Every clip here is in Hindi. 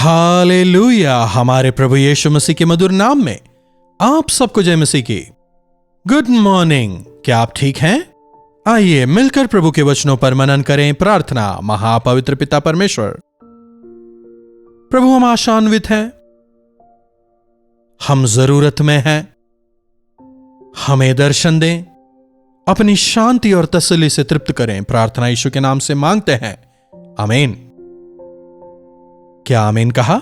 हालेलुया। हमारे प्रभु यीशु मसीह के मधुर नाम में आप सबको जय मसीह की गुड मॉर्निंग। क्या आप ठीक हैं? आइए मिलकर प्रभु के वचनों पर मनन करें। प्रार्थना। महापवित्र पिता परमेश्वर, प्रभु हम आशान्वित हैं, हम जरूरत में हैं, हमें दर्शन दें, अपनी शांति और तसल्ली से तृप्त करें। प्रार्थना यीशु के नाम से मांगते हैं, आमीन। क्या आमीन कहा?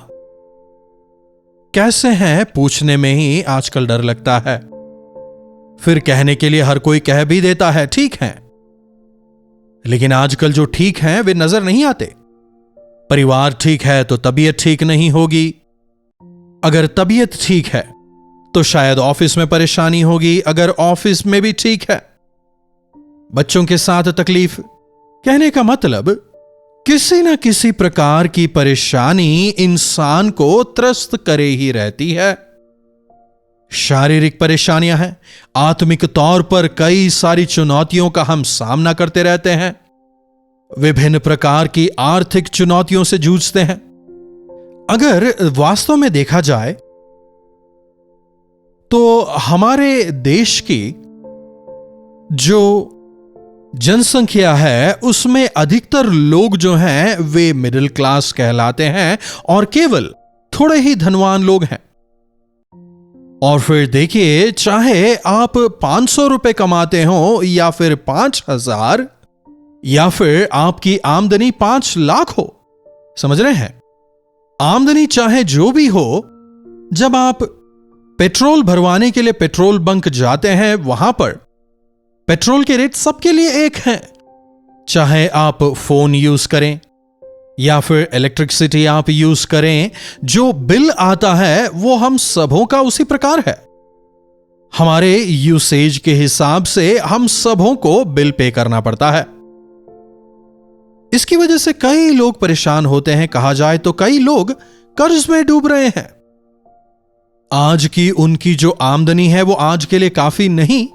कैसे हैं पूछने में ही आजकल डर लगता है, फिर कहने के लिए हर कोई कह भी देता है ठीक है, लेकिन आजकल जो ठीक हैं वे नजर नहीं आते। परिवार ठीक है तो तबीयत ठीक नहीं होगी, अगर तबीयत ठीक है तो शायद ऑफिस में परेशानी होगी, अगर ऑफिस में भी ठीक है बच्चों के साथ तकलीफ। कहने का मतलब किसी न किसी प्रकार की परेशानी इंसान को त्रस्त करे ही रहती है। शारीरिक परेशानियां हैं, आत्मिक तौर पर कई सारी चुनौतियों का हम सामना करते रहते हैं, विभिन्न प्रकार की आर्थिक चुनौतियों से जूझते हैं। अगर वास्तव में देखा जाए तो हमारे देश की जो जनसंख्या है उसमें अधिकतर लोग जो हैं वे मिडिल क्लास कहलाते हैं और केवल थोड़े ही धनवान लोग हैं। और फिर देखिए, चाहे आप 500 रुपए कमाते हो या फिर 5000 या फिर आपकी आमदनी 5 लाख हो, समझ रहे हैं, आमदनी चाहे जो भी हो, जब आप पेट्रोल भरवाने के लिए पेट्रोल बंक जाते हैं वहां पर पेट्रोल के रेट सबके लिए एक हैं। चाहे आप फोन यूज करें या फिर इलेक्ट्रिसिटी आप यूज करें, जो बिल आता है वो हम सबों का उसी प्रकार है। हमारे यूसेज के हिसाब से हम सबों को बिल पे करना पड़ता है। इसकी वजह से कई लोग परेशान होते हैं। कहा जाए तो कई लोग कर्ज में डूब रहे हैं। आज की उनकी जो आमदनी है वो आज के लिए काफी नहीं,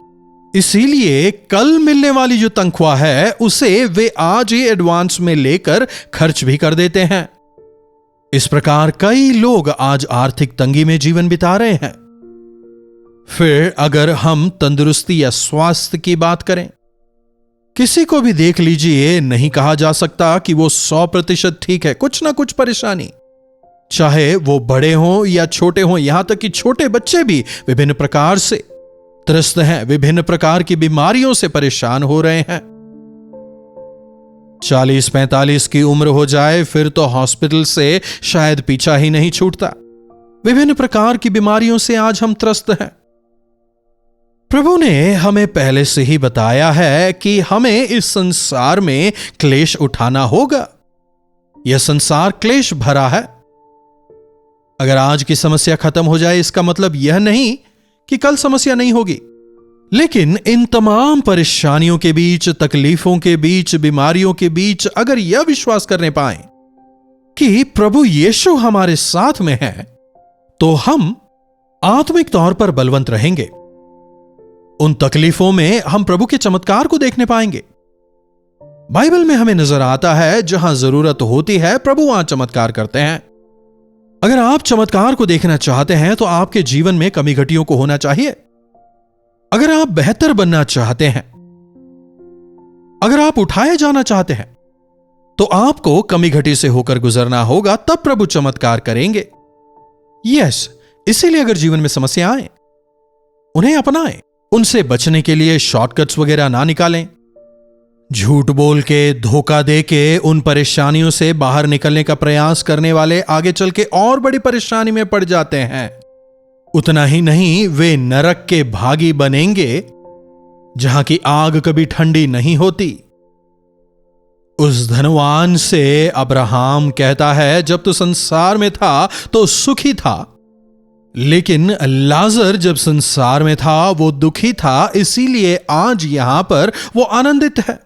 इसीलिए कल मिलने वाली जो तनख्वाह है उसे वे आज ही एडवांस में लेकर खर्च भी कर देते हैं। इस प्रकार कई लोग आज आर्थिक तंगी में जीवन बिता रहे हैं। फिर अगर हम तंदुरुस्ती या स्वास्थ्य की बात करें, किसी को भी देख लीजिए, नहीं कहा जा सकता कि वो 100% ठीक है। कुछ ना कुछ परेशानी, चाहे वो बड़े हों या छोटे हों, यहां तक कि छोटे बच्चे भी विभिन्न प्रकार से त्रस्त हैं, विभिन्न प्रकार की बीमारियों से परेशान हो रहे हैं। 40-45 की उम्र हो जाए फिर तो हॉस्पिटल से शायद पीछा ही नहीं छूटता। विभिन्न प्रकार की बीमारियों से आज हम त्रस्त हैं। प्रभु ने हमें पहले से ही बताया है कि हमें इस संसार में क्लेश उठाना होगा। यह संसार क्लेश भरा है। अगर आज की समस्या खत्म हो जाए इसका मतलब यह नहीं कि कल समस्या नहीं होगी, लेकिन इन तमाम परेशानियों के बीच, तकलीफों के बीच, बीमारियों के बीच अगर यह विश्वास करने पाए कि प्रभु यीशु हमारे साथ में है, तो हम आत्मिक तौर पर बलवंत रहेंगे। उन तकलीफों में हम प्रभु के चमत्कार को देखने पाएंगे। बाइबल में हमें नजर आता है जहां जरूरत होती है प्रभु वहां चमत्कार करते हैं। अगर आप चमत्कार को देखना चाहते हैं तो आपके जीवन में कमी घटियों को होना चाहिए। अगर आप बेहतर बनना चाहते हैं, अगर आप उठाए जाना चाहते हैं, तो आपको कमी घटी से होकर गुजरना होगा, तब प्रभु चमत्कार करेंगे। यस, इसीलिए अगर जीवन में समस्या आए, उन्हें अपनाएं। उनसे बचने के लिए शॉर्टकट्स वगैरह ना निकालें। झूठ बोल के, धोखा दे के उन परेशानियों से बाहर निकलने का प्रयास करने वाले आगे चल के और बड़ी परेशानी में पड़ जाते हैं। उतना ही नहीं, वे नरक के भागी बनेंगे जहां की आग कभी ठंडी नहीं होती। उस धनवान से अब्राहम कहता है, जब तो संसार में था तो सुखी था, लेकिन लाजर जब संसार में था वो दुखी था, इसीलिए आज यहां पर वो आनंदित है।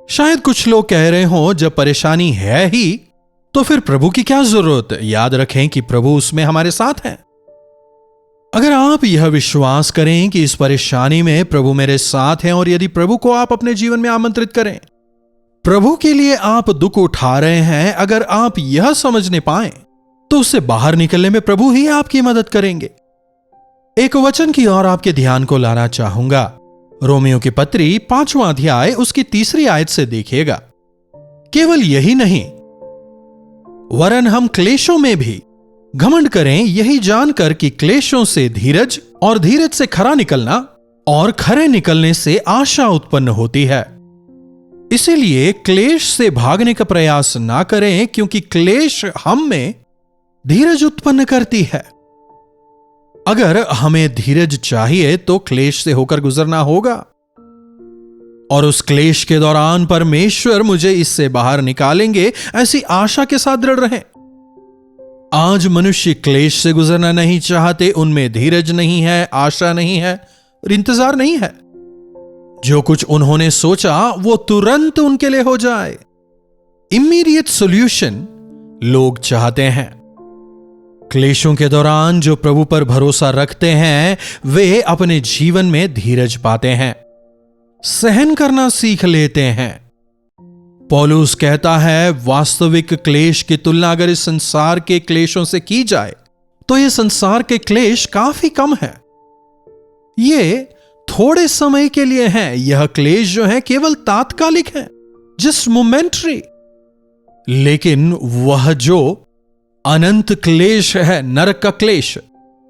शायद कुछ लोग कह रहे हों, जब परेशानी है ही तो फिर प्रभु की क्या जरूरत। याद रखें कि प्रभु उसमें हमारे साथ हैं। अगर आप यह विश्वास करें कि इस परेशानी में प्रभु मेरे साथ हैं, और यदि प्रभु को आप अपने जीवन में आमंत्रित करें, प्रभु के लिए आप दुख उठा रहे हैं, अगर आप यह समझने पाए तो उससे बाहर निकलने में प्रभु ही आपकी मदद करेंगे। एक वचन की ओर आपके ध्यान को लाना चाहूंगा। रोमियो की पत्री 5वां अध्याय उसकी 3री आयत से देखिएगा। केवल यही नहीं, वरन हम क्लेशों में भी घमंड करें, यही जानकर कि क्लेशों से धीरज और धीरज से खरा निकलना और खरे निकलने से आशा उत्पन्न होती है। इसीलिए क्लेश से भागने का प्रयास ना करें, क्योंकि क्लेश हम में धीरज उत्पन्न करती है। अगर हमें धीरज चाहिए तो क्लेश से होकर गुजरना होगा, और उस क्लेश के दौरान परमेश्वर मुझे इससे बाहर निकालेंगे, ऐसी आशा के साथ दृढ़ रहें। आज मनुष्य क्लेश से गुजरना नहीं चाहते, उनमें धीरज नहीं है, आशा नहीं है और इंतजार नहीं है। जो कुछ उन्होंने सोचा वो तुरंत उनके लिए हो जाए। इमीडिएट सॉल्यूशन लोग चाहते हैं। क्लेशों के दौरान जो प्रभु पर भरोसा रखते हैं वे अपने जीवन में धीरज पाते हैं, सहन करना सीख लेते हैं। पौलुस कहता है, वास्तविक क्लेश की तुलना अगर इस संसार के क्लेशों से की जाए तो यह संसार के क्लेश काफी कम है। ये थोड़े समय के लिए हैं। यह क्लेश जो है केवल तात्कालिक है, जस्ट मोमेंटरी। लेकिन वह जो अनंत क्लेश है, नरक का क्लेश,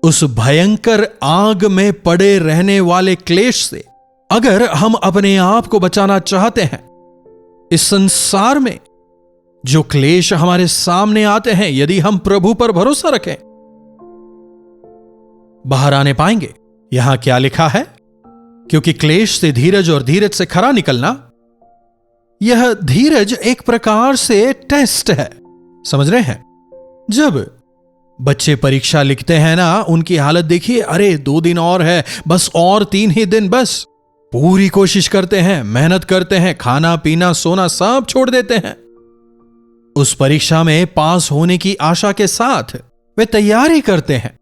उस भयंकर आग में पड़े रहने वाले क्लेश से अगर हम अपने आप को बचाना चाहते हैं, इस संसार में जो क्लेश हमारे सामने आते हैं, यदि हम प्रभु पर भरोसा रखें, बाहर आने पाएंगे। यहां क्या लिखा है? क्योंकि क्लेश से धीरज और धीरज से खरा निकलना, यह धीरज एक प्रकार से टेस्ट है। समझ रहे हैं? जब बच्चे परीक्षा लिखते हैं ना, उनकी हालत देखिए, अरे 2 दिन और है, बस और 3 ही दिन, बस पूरी कोशिश करते हैं, मेहनत करते हैं, खाना पीना सोना सब छोड़ देते हैं। उस परीक्षा में पास होने की आशा के साथ वे तैयारी करते हैं।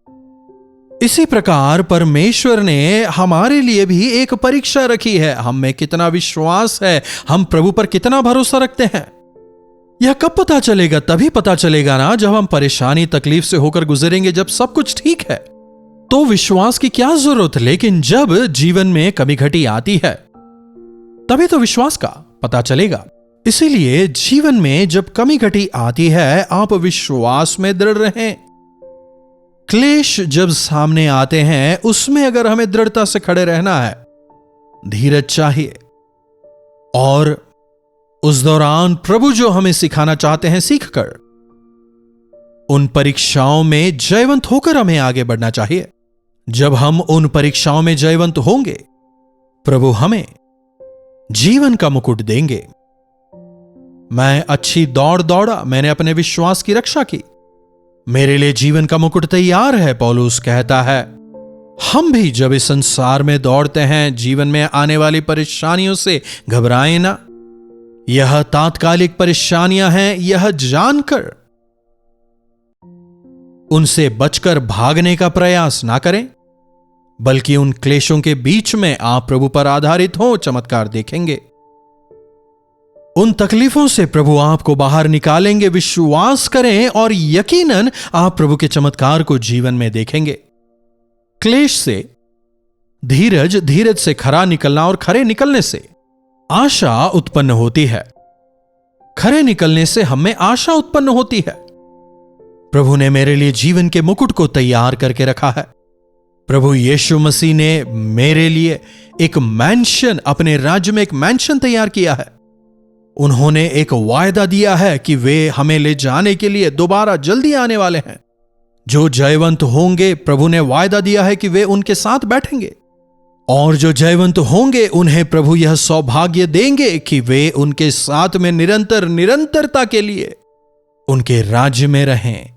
इसी प्रकार परमेश्वर ने हमारे लिए भी एक परीक्षा रखी है। हम में कितना विश्वास है, हम प्रभु पर कितना भरोसा रखते हैं। यह कब पता चलेगा? तभी पता चलेगा ना जब हम परेशानी तकलीफ से होकर गुजरेंगे। जब सब कुछ ठीक है तो विश्वास की क्या जरूरत, लेकिन जब जीवन में कमी घटी आती है तभी तो विश्वास का पता चलेगा। इसीलिए जीवन में जब कमी घटी आती है, आप विश्वास में दृढ़ रहें। क्लेश जब सामने आते हैं, उसमें अगर हमें दृढ़ता से खड़े रहना है, धीरज चाहिए, और उस दौरान प्रभु जो हमें सिखाना चाहते हैं सीखकर उन परीक्षाओं में जयवंत होकर हमें आगे बढ़ना चाहिए। जब हम उन परीक्षाओं में जयवंत होंगे, प्रभु हमें जीवन का मुकुट देंगे। मैं अच्छी दौड़ दौड़ा, मैंने अपने विश्वास की रक्षा की, मेरे लिए जीवन का मुकुट तैयार है, पौलुस कहता है। हम भी जब इस संसार में दौड़ते हैं, जीवन में आने वाली परेशानियों से घबराएं ना। यह तात्कालिक परेशानियां हैं, यह जानकर उनसे बचकर भागने का प्रयास ना करें, बल्कि उन क्लेशों के बीच में आप प्रभु पर आधारित हो, चमत्कार देखेंगे। उन तकलीफों से प्रभु आपको बाहर निकालेंगे। विश्वास करें और यकीनन आप प्रभु के चमत्कार को जीवन में देखेंगे। क्लेश से धीरज, धीरज से खरा निकलना और खरे निकलने से आशा उत्पन्न होती है। खरे निकलने से हमें आशा उत्पन्न होती है। प्रभु ने मेरे लिए जीवन के मुकुट को तैयार करके रखा है। प्रभु यीशु मसीह ने मेरे लिए एक मैंशन, अपने राज्य में एक मैंशन तैयार किया है। उन्होंने एक वायदा दिया है कि वे हमें ले जाने के लिए दोबारा जल्दी आने वाले हैं। जो जयवंत होंगे, प्रभु ने वायदा दिया है कि वे उनके साथ बैठेंगे, और जो जयवंत होंगे उन्हें प्रभु यह सौभाग्य देंगे कि वे उनके साथ में निरंतरता के लिए उनके राज्य में रहें।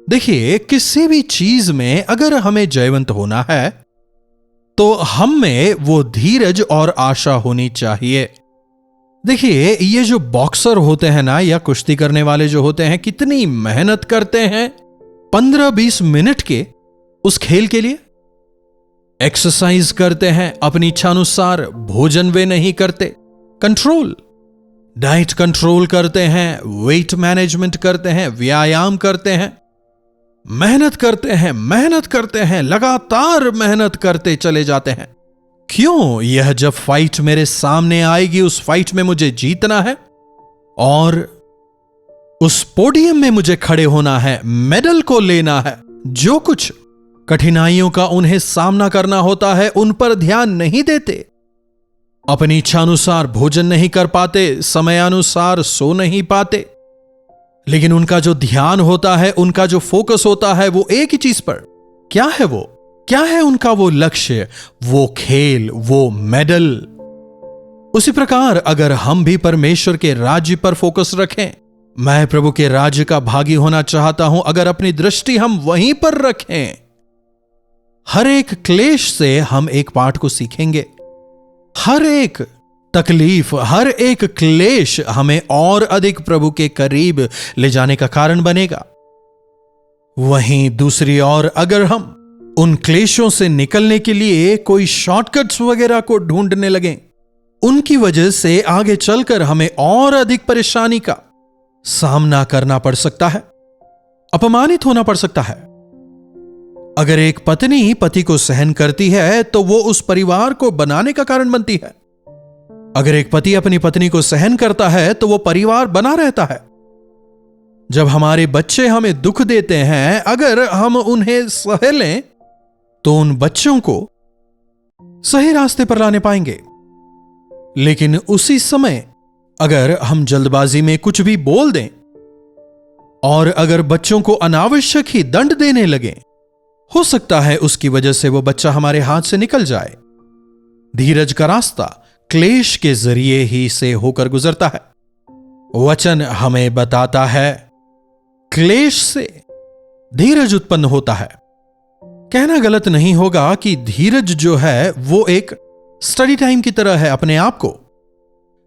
देखिए, किसी भी चीज में अगर हमें जयवंत होना है तो हम में वो धीरज और आशा होनी चाहिए। देखिए, ये जो बॉक्सर होते हैं ना, या कुश्ती करने वाले जो होते हैं, कितनी मेहनत करते हैं 15-20 मिनट के उस खेल के लिए। एक्सरसाइज करते हैं, अपनी इच्छानुसार भोजन वे नहीं करते, कंट्रोल। डाइट कंट्रोल करते हैं, वेट मैनेजमेंट करते हैं, व्यायाम करते हैं, मेहनत करते हैं, लगातार मेहनत करते चले जाते हैं। क्यों? यह जब फाइट मेरे सामने आएगी, उस फाइट में मुझे जीतना है और उस पोडियम में मुझे खड़े होना है, मेडल को लेना है। जो कुछ कठिनाइयों का उन्हें सामना करना होता है, उन पर ध्यान नहीं देते। अपनी इच्छानुसार भोजन नहीं कर पाते, समयानुसार सो नहीं पाते, लेकिन उनका जो ध्यान होता है, उनका जो फोकस होता है, वो एक ही चीज पर। क्या है वो? क्या है उनका वो लक्ष्य? वो खेल, वो मेडल। उसी प्रकार अगर हम भी परमेश्वर के राज्य पर फोकस रखें, मैं प्रभु के राज्य का भागी होना चाहता हूं, अगर अपनी दृष्टि हम वहीं पर रखें, हर एक क्लेश से हम एक पाठ को सीखेंगे। हर एक तकलीफ, हर एक क्लेश हमें और अधिक प्रभु के करीब ले जाने का कारण बनेगा। वहीं दूसरी ओर अगर हम उन क्लेशों से निकलने के लिए कोई शॉर्टकट्स वगैरह को ढूंढने लगें, उनकी वजह से आगे चलकर हमें और अधिक परेशानी का सामना करना पड़ सकता है, अपमानित होना पड़ सकता है। अगर एक पत्नी पति को सहन करती है तो वो उस परिवार को बनाने का कारण बनती है। अगर एक पति अपनी पत्नी को सहन करता है तो वो परिवार बना रहता है। जब हमारे बच्चे हमें दुख देते हैं, अगर हम उन्हें सह लें तो उन बच्चों को सही रास्ते पर लाने पाएंगे। लेकिन उसी समय अगर हम जल्दबाजी में कुछ भी बोल दें और अगर बच्चों को अनावश्यक ही दंड देने लगें, हो सकता है उसकी वजह से वो बच्चा हमारे हाथ से निकल जाए। धीरज का रास्ता क्लेश के जरिए ही से होकर गुजरता है। वचन हमें बताता है क्लेश से धीरज उत्पन्न होता है। कहना गलत नहीं होगा कि धीरज जो है वो एक स्टडी टाइम की तरह है, अपने आप को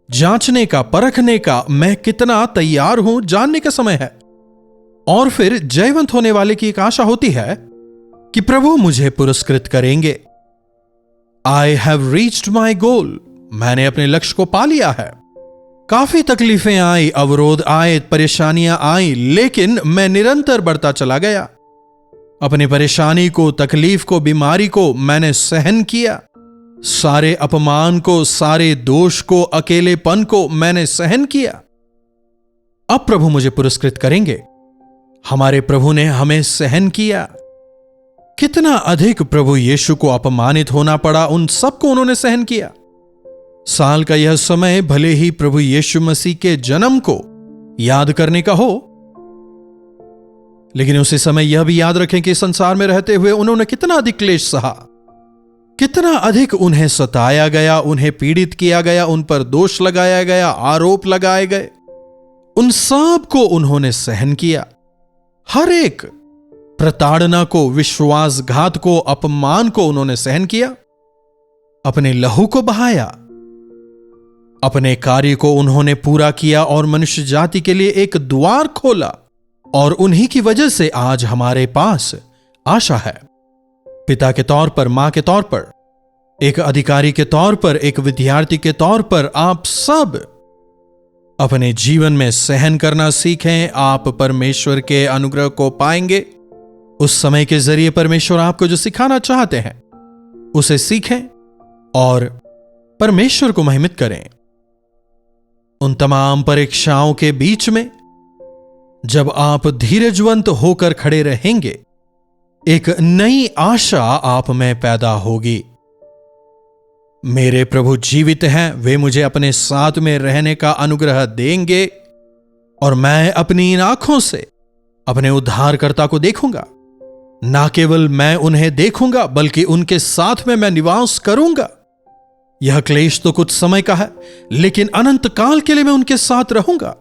जांचने का, परखने का, मैं कितना तैयार हूं जानने का समय है। और फिर जयवंत होने वाले की एक आशा होती है कि प्रभु मुझे पुरस्कृत करेंगे। आई हैव रीच्ड माई गोल, मैंने अपने लक्ष्य को पा लिया है। काफी तकलीफें आई, अवरोध आए, परेशानियां आई, लेकिन मैं निरंतर बढ़ता चला गया। अपनी परेशानी को, तकलीफ को, बीमारी को मैंने सहन किया। सारे अपमान को, सारे दोष को, अकेलेपन को मैंने सहन किया। अब प्रभु मुझे पुरस्कृत करेंगे। हमारे प्रभु ने हमें सहन किया। कितना अधिक प्रभु यीशु को अपमानित होना पड़ा, उन सबको उन्होंने सहन किया। साल का यह समय भले ही प्रभु यीशु मसीह के जन्म को याद करने का हो, लेकिन उसी समय यह भी याद रखें कि संसार में रहते हुए उन्होंने कितना अधिक क्लेश सहा, कितना अधिक उन्हें सताया गया, उन्हें पीड़ित किया गया, उन पर दोष लगाया गया, आरोप लगाए गए। उन सब को उन्होंने सहन किया। हर एक प्रताड़ना को, विश्वासघात को, अपमान को उन्होंने सहन किया। अपने लहू को बहाया, अपने कार्य को उन्होंने पूरा किया और मनुष्य जाति के लिए एक द्वार खोला। और उन्हीं की वजह से आज हमारे पास आशा है। पिता के तौर पर, मां के तौर पर, एक अधिकारी के तौर पर, एक विद्यार्थी के तौर पर आप सब अपने जीवन में सहन करना सीखें। आप परमेश्वर के अनुग्रह को पाएंगे। उस समय के जरिए परमेश्वर आपको जो सिखाना चाहते हैं उसे सीखें और परमेश्वर को महिमित करें। उन तमाम परीक्षाओं के बीच में जब आप धीरजवंत होकर खड़े रहेंगे, एक नई आशा आप में पैदा होगी। मेरे प्रभु जीवित हैं, वे मुझे अपने साथ में रहने का अनुग्रह देंगे और मैं अपनी इन आंखों से अपने उद्धारकर्ता को देखूंगा। ना केवल मैं उन्हें देखूंगा बल्कि उनके साथ में मैं निवास करूंगा। यह क्लेश तो कुछ समय का है, लेकिन अनंत काल के लिए मैं उनके साथ रहूंगा।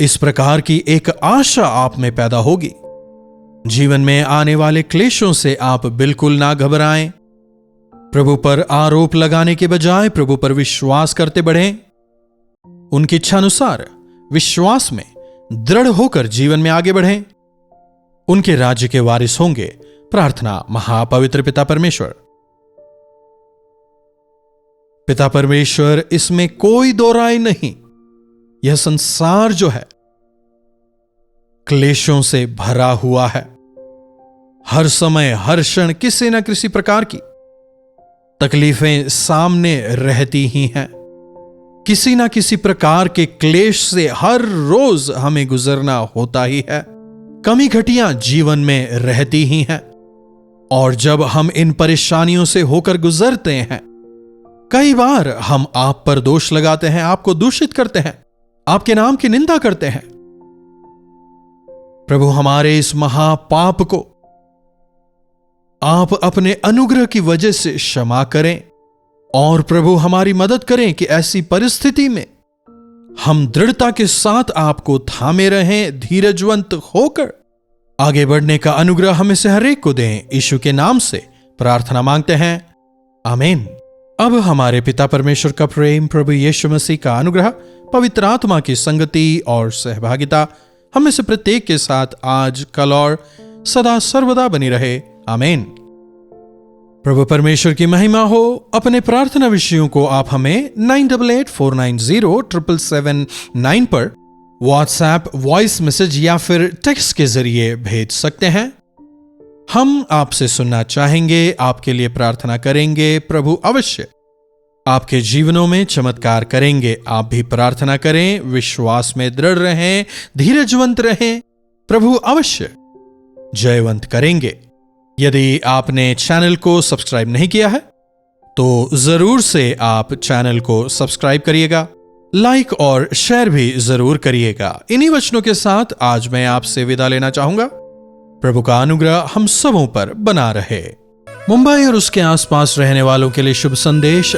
इस प्रकार की एक आशा आप में पैदा होगी। जीवन में आने वाले क्लेशों से आप बिल्कुल ना घबराएं। प्रभु पर आरोप लगाने के बजाय प्रभु पर विश्वास करते बढ़ें। उनकी इच्छानुसार विश्वास में दृढ़ होकर जीवन में आगे बढ़ें। उनके राज्य के वारिस होंगे। प्रार्थना। महापवित्र पिता परमेश्वर, पिता परमेश्वर, इसमें कोई दो राय नहीं, यह संसार जो है क्लेशों से भरा हुआ है। हर समय हर क्षण किसी न किसी प्रकार की तकलीफें सामने रहती ही हैं। किसी न किसी प्रकार के क्लेश से हर रोज हमें गुजरना होता ही है। कमी घटियां जीवन में रहती ही हैं। और जब हम इन परेशानियों से होकर गुजरते हैं, कई बार हम आप पर दोष लगाते हैं, आपको दूषित करते हैं, आपके नाम की निंदा करते हैं। प्रभु, हमारे इस महापाप को आप अपने अनुग्रह की वजह से क्षमा करें और प्रभु हमारी मदद करें कि ऐसी परिस्थिति में हम दृढ़ता के साथ आपको थामे रहें, धीरजवंत होकर आगे बढ़ने का अनुग्रह हमें से हर एक को दें। यीशु के नाम से प्रार्थना मांगते हैं, आमीन। अब हमारे पिता परमेश्वर का प्रेम, प्रभु यीशु मसीह का अनुग्रह, पवित्र आत्मा की संगति और सहभागिता हमें से प्रत्येक के साथ आज, कल और सदा सर्वदा बनी रहे, आमीन। प्रभु परमेश्वर की महिमा हो। अपने प्रार्थना विषयों को आप हमें 9884907779 पर व्हाट्सएप वॉइस मैसेज या फिर टेक्स्ट के जरिए भेज सकते हैं। हम आपसे सुनना चाहेंगे, आपके लिए प्रार्थना करेंगे। प्रभु अवश्य आपके जीवनों में चमत्कार करेंगे। आप भी प्रार्थना करें, विश्वास में दृढ़ रहें, धीरजवंत रहें। प्रभु अवश्य जयवंत करेंगे। यदि आपने चैनल को सब्सक्राइब नहीं किया है तो जरूर से आप चैनल को सब्सक्राइब करिएगा, लाइक और शेयर भी जरूर करिएगा। इन्हीं वचनों के साथ आज मैं आपसे विदा लेना चाहूंगा। प्रभु का अनुग्रह हम सबों पर बना रहे। मुंबई और उसके आसपास रहने वालों के लिए शुभ संदेश।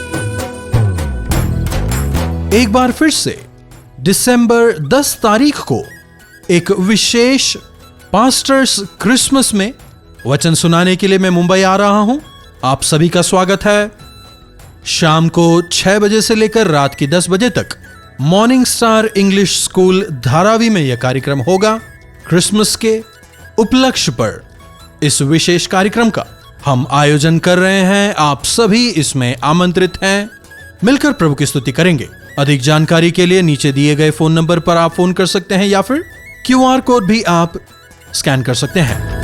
एक बार फिर से दिसंबर 10 तारीख को एक विशेष पास्टर्स क्रिसमस में वचन सुनाने के लिए मैं मुंबई आ रहा हूं। आप सभी का स्वागत है। शाम को 6 बजे से लेकर रात की 10 बजे तक morning star English school Dharavi में यह कार्यक्रम होगा। क्रिसमस के उपलक्ष्य पर इस विशेष कार्यक्रम का हम आयोजन कर रहे हैं। आप सभी इसमें आमंत्रित हैं। मिलकर प्रभु की स्तुति करेंगे। अधिक जानकारी के लिए नीचे दिए गए फोन नंबर पर आप फोन कर सकते हैं या फिर QR कोड भी आप स्कैन कर सकते हैं।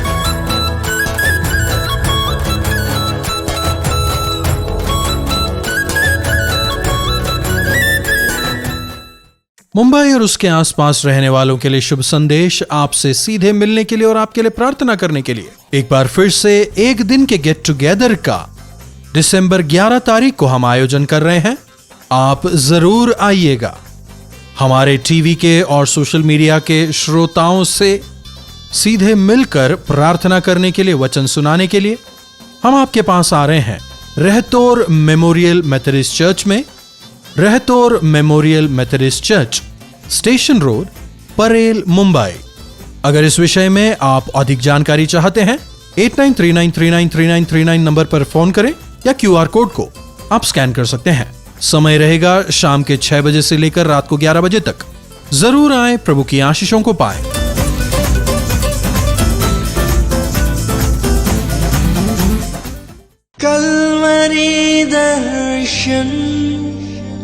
मुंबई और उसके आसपास रहने वालों के लिए शुभ संदेश। आपसे सीधे मिलने के लिए और आपके लिए प्रार्थना करने के लिए एक बार फिर से एक दिन के गेट टुगेदर का दिसंबर 11 तारीख को हम आयोजन कर रहे हैं। आप जरूर आइएगा। हमारे टीवी के और सोशल मीडिया के श्रोताओं से सीधे मिलकर प्रार्थना करने के लिए, वचन सुनाने के लिए हम आपके पास आ रहे हैं। रहतौर मेमोरियल मेथोडिस्ट चर्च में, रहतौर memorial methodist church, station road, Parel, Mumbai. अगर इस विषय में आप अधिक जानकारी चाहते हैं 8939393939 नंबर पर फोन करें या QR कोड को आप स्कैन कर सकते हैं। समय रहेगा शाम के 6 बजे से लेकर रात को 11 बजे तक। जरूर आए, प्रभु की आशीषों को पाएं। कल्वरी दर्शन,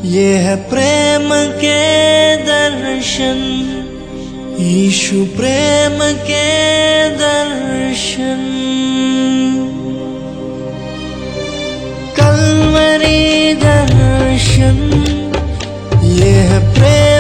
ये है प्रेम के दर्शन, यीशु प्रेम के दर्शन। कल्वरी दर्शन, ये है प्रेम